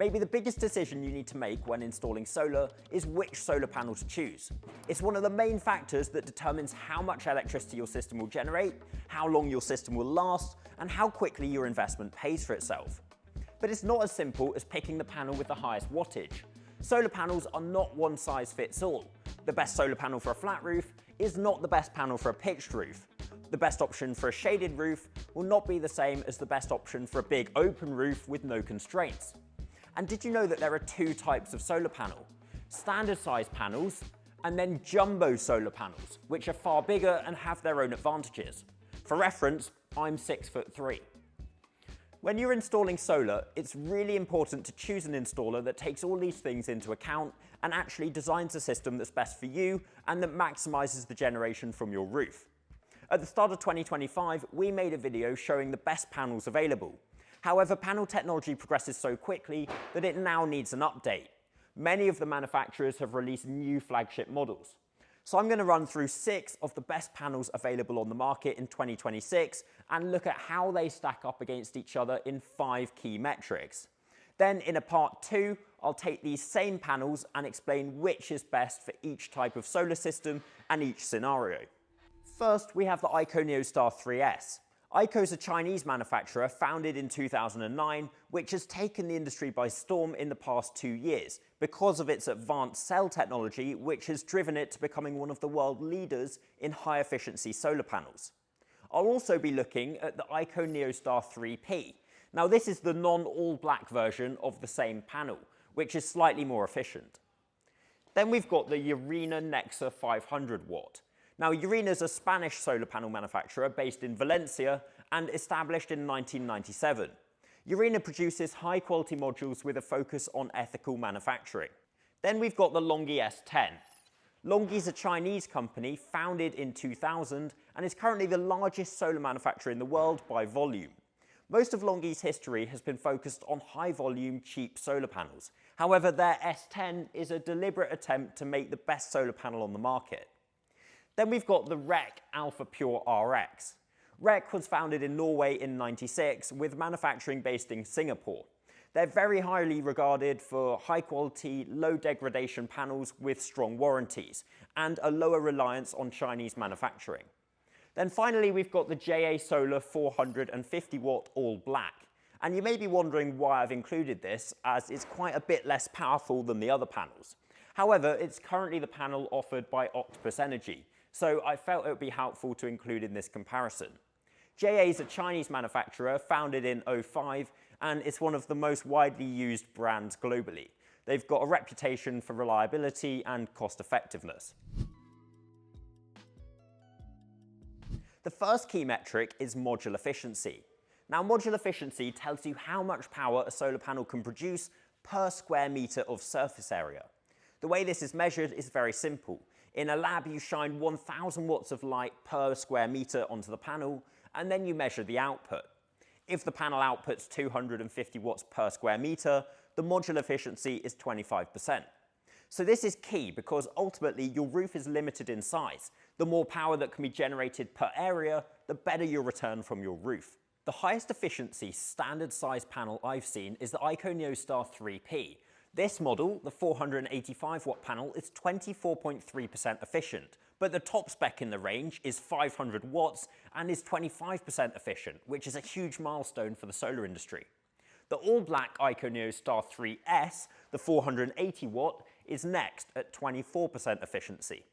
Maybe the biggest decision you need to make when installing solar is which solar panel to choose. It's one of the main factors that determines how much electricity your system will generate, how long your system will last, and how quickly your investment pays for itself. But it's not as simple as picking the panel with the highest wattage. Solar panels are not one size fits all. The best solar panel for a flat roof is not the best panel for a pitched roof. The best option for a shaded roof will not be the same as the best option for a big open roof with no constraints. And did you know that there are two types of solar panel? Standard size panels and then jumbo solar panels, which are far bigger and have their own advantages. For reference, I'm 6'3". When you're installing solar, it's really important to choose an installer that takes all these things into account and actually designs a system that's best for you and that maximizes the generation from your roof. At the start of 2025, we made a video showing the best panels available. However, panel technology progresses so quickly that it now needs an update. Many of the manufacturers have released new flagship models. So I'm going to run through 6 of the best panels available on the market in 2026 and look at how they stack up against each other in 5 key metrics. Then in a part 2, I'll take these same panels and explain which is best for each type of solar system and each scenario. First, we have the Aiko NeoStar 3S. Aiko is a Chinese manufacturer founded in 2009, which has taken the industry by storm in the past 2 years because of its advanced cell technology, which has driven it to becoming one of the world leaders in high efficiency solar panels. I'll also be looking at the Aiko NeoStar 3P. Now this is the non-all black version of the same panel, which is slightly more efficient. Then we've got the Eurener Nexa 500 watt. Now, Eurener is a Spanish solar panel manufacturer based in Valencia and established in 1997. Eurener produces high-quality modules with a focus on ethical manufacturing. Then we've got the Longi S10. Longi is a Chinese company founded in 2000 and is currently the largest solar manufacturer in the world by volume. Most of Longi's history has been focused on high-volume, cheap solar panels. However, their S10 is a deliberate attempt to make the best solar panel on the market. Then we've got the REC Alpha Pure RX. REC was founded in Norway in '96 with manufacturing based in Singapore. They're very highly regarded for high quality, low degradation panels with strong warranties and a lower reliance on Chinese manufacturing. Then finally, we've got the JA Solar 450 watt all black. And you may be wondering why I've included this, as it's quite a bit less powerful than the other panels. However, it's currently the panel offered by Octopus Energy, so I felt it would be helpful to include in this comparison. JA is a Chinese manufacturer founded in '05 and it's one of the most widely used brands globally. They've got a reputation for reliability and cost effectiveness. The first key metric is module efficiency. Now, module efficiency tells you how much power a solar panel can produce per square meter of surface area. The way this is measured is very simple. In a lab, you shine 1000 watts of light per square meter onto the panel, and then you measure the output. If the panel outputs 250 watts per square meter, the module efficiency is 25%. So this is key because ultimately your roof is limited in size. The more power that can be generated per area, the better your return from your roof. The highest efficiency standard size panel I've seen is the Aiko NeoStar 3P. This model, the 485 watt panel, is 24.3% efficient, but the top spec in the range is 500 watts and is 25% efficient, which is a huge milestone for the solar industry. The all-black Aiko NeoStar 3S, the 480 watt, is next at 24% efficiency.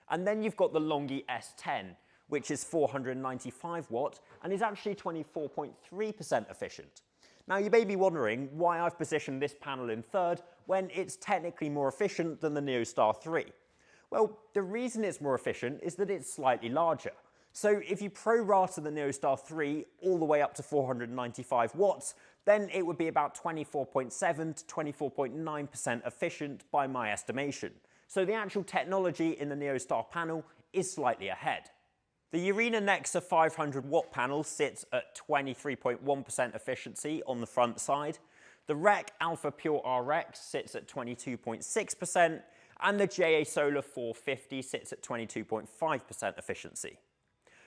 And then you've got the Longi S10, which is 495 watt and is actually 24.3% efficient. Now, you may be wondering why I've positioned this panel in third when it's technically more efficient than the NeoStar 3. Well, the reason it's more efficient is that it's slightly larger. So if you pro-rata the NeoStar 3 all the way up to 495 watts, then it would be about 24.7 to 24.9% efficient by my estimation. So the actual technology in the NeoStar panel is slightly ahead. The Eurener Nexa 500 watt panel sits at 23.1% efficiency on the front side. The REC Alpha Pure RX sits at 22.6%, and the JA Solar 450 sits at 22.5% efficiency.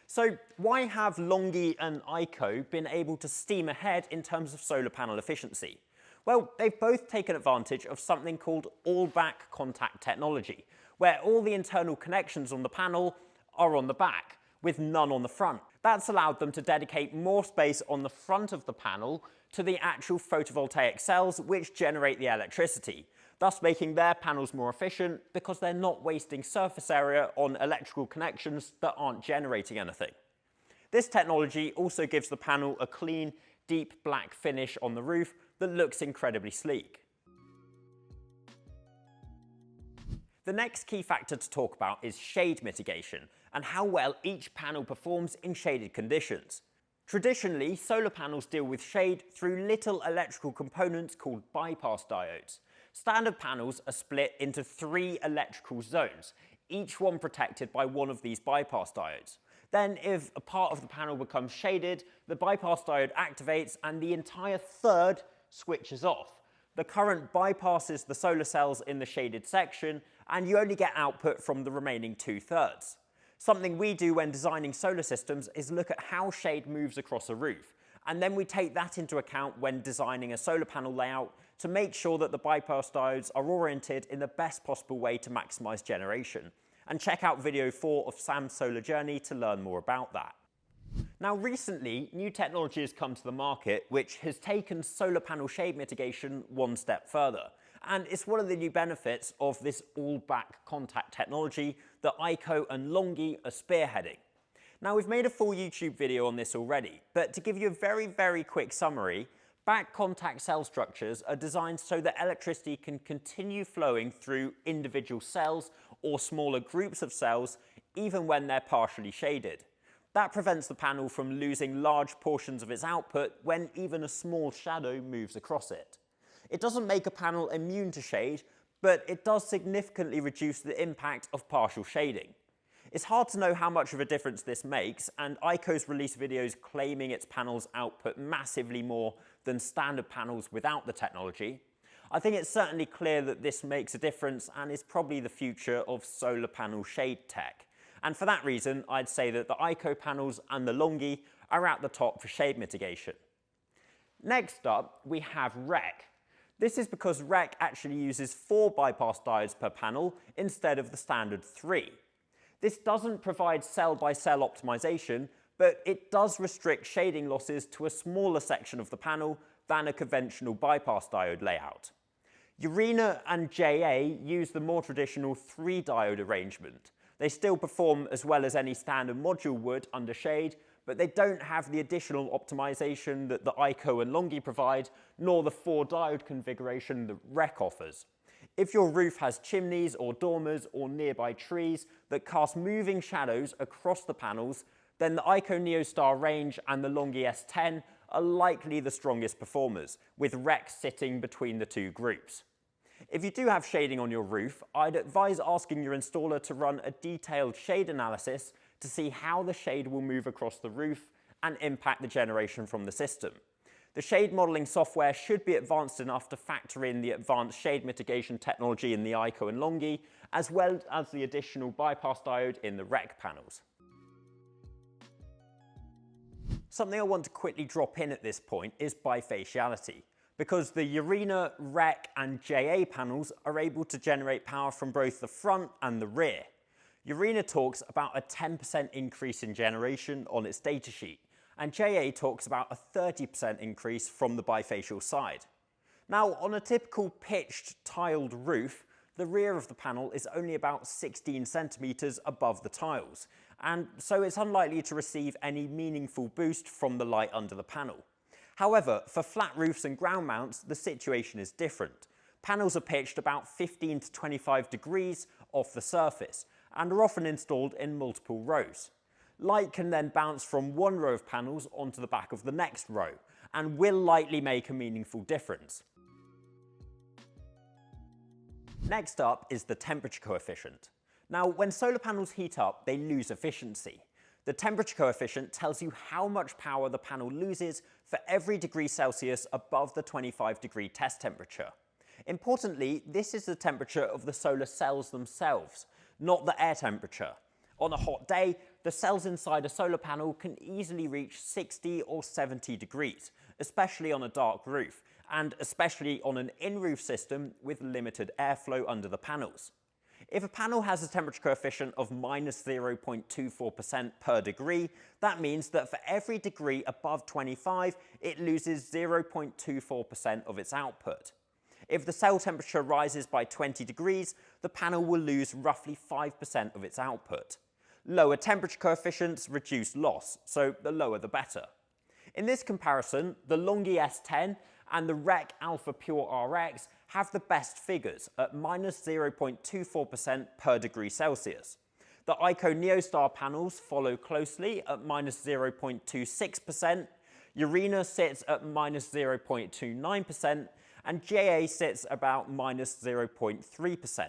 So why have Longi and Aiko been able to steam ahead in terms of solar panel efficiency? Well, they've both taken advantage of something called all-back contact technology, where all the internal connections on the panel are on the back, with none on the front. That's allowed them to dedicate more space on the front of the panel to the actual photovoltaic cells which generate the electricity, thus making their panels more efficient because they're not wasting surface area on electrical connections that aren't generating anything. This technology also gives the panel a clean, deep black finish on the roof that looks incredibly sleek. The next key factor to talk about is shade mitigation and how well each panel performs in shaded conditions. Traditionally, solar panels deal with shade through little electrical components called bypass diodes. Standard panels are split into 3 electrical zones, each one protected by one of these bypass diodes. Then, if a part of the panel becomes shaded, the bypass diode activates and the entire third switches off. The current bypasses the solar cells in the shaded section, and you only get output from the remaining 2/3. Something we do when designing solar systems is look at how shade moves across a roof, and then we take that into account when designing a solar panel layout to make sure that the bypass diodes are oriented in the best possible way to maximize generation. And check out video 4 of Sam's solar journey to learn more about that. Now recently, new technology has come to the market which has taken solar panel shade mitigation one step further. And it's one of the new benefits of this all-back contact technology that Aiko and Longi are spearheading. Now we've made a full YouTube video on this already, but to give you a very quick summary, back contact cell structures are designed so that electricity can continue flowing through individual cells or smaller groups of cells even when they're partially shaded. That prevents the panel from losing large portions of its output when even a small shadow moves across it. It doesn't make a panel immune to shade, but it does significantly reduce the impact of partial shading. It's hard to know how much of a difference this makes, and Aiko's released videos claiming its panels output massively more than standard panels without the technology. I think it's certainly clear that this makes a difference and is probably the future of solar panel shade tech. And for that reason, I'd say that the Aiko panels and the Longi are at the top for shade mitigation. Next up, we have REC. This is because REC actually uses 4 bypass diodes per panel instead of the standard 3. This doesn't provide cell-by-cell optimization, but it does restrict shading losses to a smaller section of the panel than a conventional bypass diode layout. Eurener and JA use the more traditional 3-diode arrangement. They still perform as well as any standard module would under shade, but they don't have the additional optimization that the Aiko and Longi provide, nor the 4-diode configuration that REC offers. If your roof has chimneys or dormers or nearby trees that cast moving shadows across the panels, then the Aiko NeoStar range and the Longi S10 are likely the strongest performers, with REC sitting between the 2 groups. If you do have shading on your roof, I'd advise asking your installer to run a detailed shade analysis to see how the shade will move across the roof and impact the generation from the system. The shade modeling software should be advanced enough to factor in the advanced shade mitigation technology in the Aiko and Longi, as well as the additional bypass diode in the REC panels. Something I want to quickly drop in at this point is bifaciality, because the Eurener, REC and JA panels are able to generate power from both the front and the rear. Eurener talks about a 10% increase in generation on its datasheet, and JA talks about a 30% increase from the bifacial side. Now, on a typical pitched tiled roof, the rear of the panel is only about 16 centimeters above the tiles, and so it's unlikely to receive any meaningful boost from the light under the panel. However, for flat roofs and ground mounts, the situation is different. Panels are pitched about 15 to 25 degrees off the surface, and are often installed in multiple rows. Light can then bounce from one row of panels onto the back of the next row, and will likely make a meaningful difference. Next up is the temperature coefficient. Now, when solar panels heat up, they lose efficiency. The temperature coefficient tells you how much power the panel loses for every degree Celsius above the 25-degree test temperature. Importantly, this is the temperature of the solar cells themselves, not the air temperature. On a hot day, the cells inside a solar panel can easily reach 60 or 70 degrees, especially on a dark roof, and especially on an in-roof system with limited airflow under the panels. If a panel has a temperature coefficient of minus 0.24% per degree, that means that for every degree above 25, it loses 0.24% of its output. If the cell temperature rises by 20 degrees, the panel will lose roughly 5% of its output. Lower temperature coefficients reduce loss, so the lower the better. In this comparison, the Longi S10 and the REC Alpha Pure RX have the best figures at minus 0.24% per degree Celsius. The Aiko NeoStar panels follow closely at minus 0.26%, Eurener sits at minus 0.29%, and JA sits about minus 0.3%.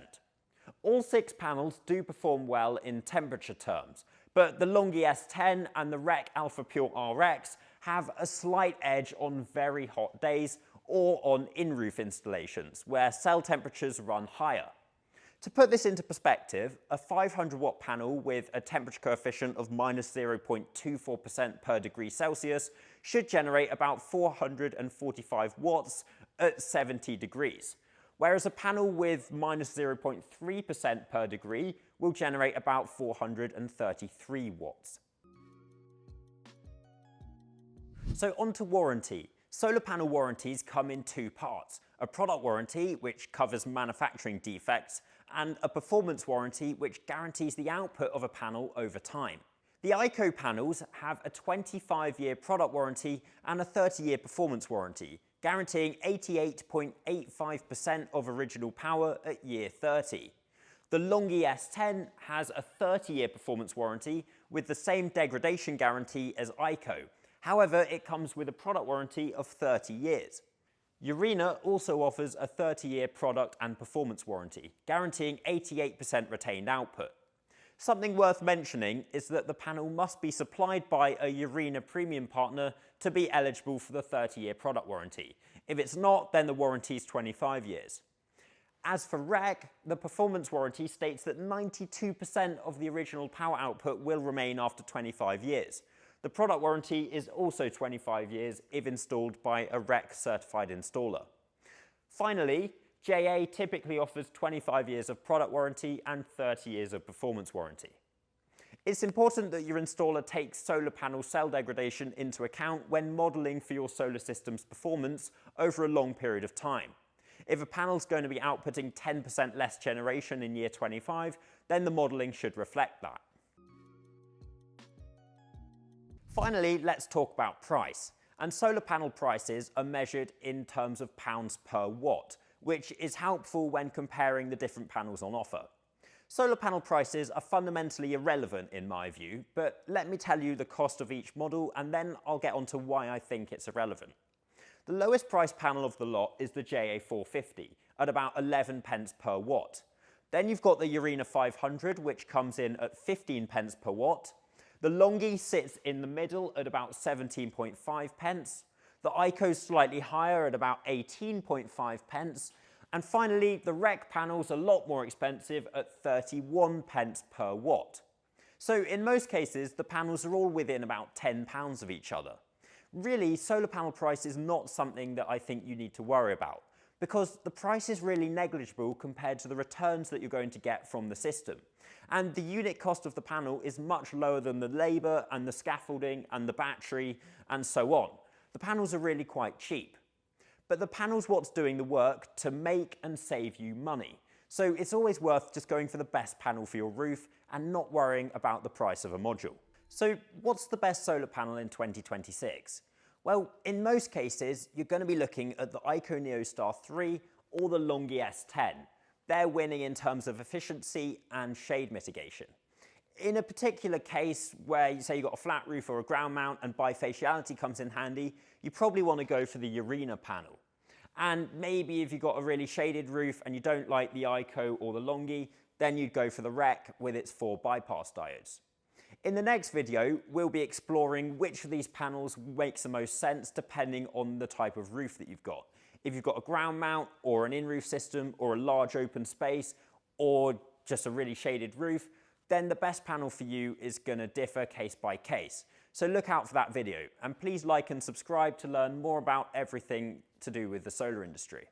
All 6 panels do perform well in temperature terms, but the Longi S10 and the REC Alpha Pure RX have a slight edge on very hot days or on in-roof installations where cell temperatures run higher. To put this into perspective, a 500 watt panel with a temperature coefficient of minus 0.24% per degree Celsius should generate about 445 watts at 70 degrees, whereas a panel with minus 0.3% per degree will generate about 433 watts. So on to warranty. Solar panel warranties come in 2 parts, a product warranty which covers manufacturing defects and a performance warranty which guarantees the output of a panel over time. The Aiko panels have a 25-year product warranty and a 30-year performance warranty, guaranteeing 88.85% of original power at year 30. The Longi S10 has a 30-year performance warranty with the same degradation guarantee as Aiko. However, it comes with a product warranty of 30 years. Eurener also offers a 30-year product and performance warranty, guaranteeing 88% retained output. Something worth mentioning is that the panel must be supplied by a Eurener premium partner to be eligible for the 30-year product warranty. If it's not, then the warranty is 25 years. As for REC, the performance warranty states that 92% of the original power output will remain after 25 years. The product warranty is also 25 years if installed by a REC certified installer. Finally, JA typically offers 25 years of product warranty and 30 years of performance warranty. It's important that your installer takes solar panel cell degradation into account when modelling for your solar system's performance over a long period of time. If a panel's going to be outputting 10% less generation in year 25, then the modelling should reflect that. Finally, let's talk about price. And solar panel prices are measured in terms of pounds per watt, which is helpful when comparing the different panels on offer. Solar panel prices are fundamentally irrelevant in my view, but let me tell you the cost of each model and then I'll get onto why I think it's irrelevant. The lowest price panel of the lot is the JA450 at about 11 pence per watt. Then you've got the Eurener 500, which comes in at 15 pence per watt. The Longi sits in the middle at about 17.5 pence. The Aiko's slightly higher at about 18.5 pence. And finally, the REC panel's a lot more expensive at 31 pence per watt. So in most cases, the panels are all within about £10 of each other. Really, solar panel price is not something that I think you need to worry about, because the price is really negligible compared to the returns that you're going to get from the system. And the unit cost of the panel is much lower than the labour and the scaffolding and the battery and so on. The panels are really quite cheap. But the panel's what's doing the work to make and save you money. So it's always worth just going for the best panel for your roof and not worrying about the price of a module. So what's the best solar panel in 2026? Well, in most cases, you're going to be looking at the Aiko NeoStar 3 or the Longi S10. They're winning in terms of efficiency and shade mitigation. In a particular case where you say you've got a flat roof or a ground mount and bifaciality comes in handy, you probably want to go for the Eurener panel. And maybe if you've got a really shaded roof and you don't like the Aiko or the Longi, then you'd go for the REC with its 4 bypass diodes. In the next video, we'll be exploring which of these panels makes the most sense depending on the type of roof that you've got. If you've got a ground mount or an in-roof system or a large open space or just a really shaded roof, then the best panel for you is going to differ case by case. So look out for that video, and please like and subscribe to learn more about everything to do with the solar industry.